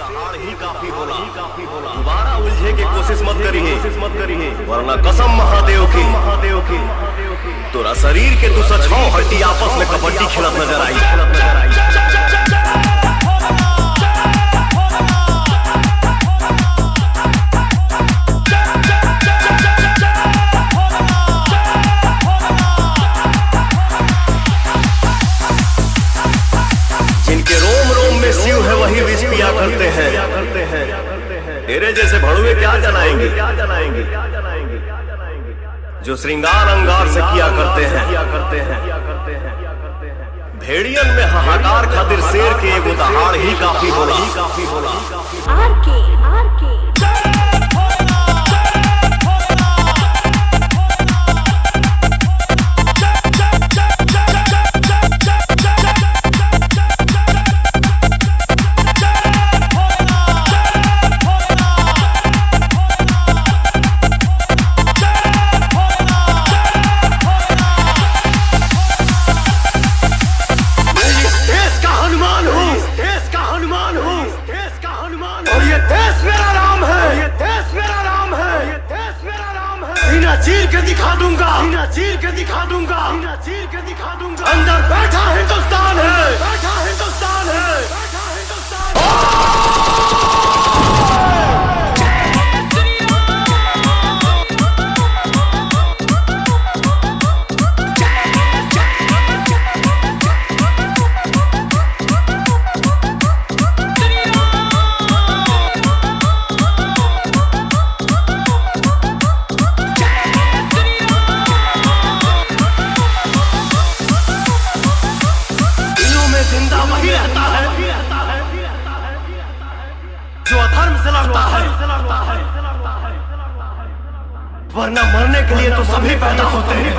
दहाड़ ही काफी होला। दोबारा उलझे के कोशिश मत करिए, वरना कसम महादेव की तोरा शरीर के तू सच हड्डी आपस में कबड्डी खेलत नजर आई। शिव है वही विष पिया करते हैं। तेरे जैसे भड़ुए क्या जलाएंगे, जो श्रृंगार अंगार से किया करते हैं। भेड़ियन में हाहाकार खातिर शेर के एगो दहाड़ ही काफी होला। चीर के दिखा दूंगा, अंदर बैठा हिंदुस्तान है। जिंदा वही रहता है जो अधर्म से लड़ता है, वरना मरने के लिए तो सभी पैदा होते हैं।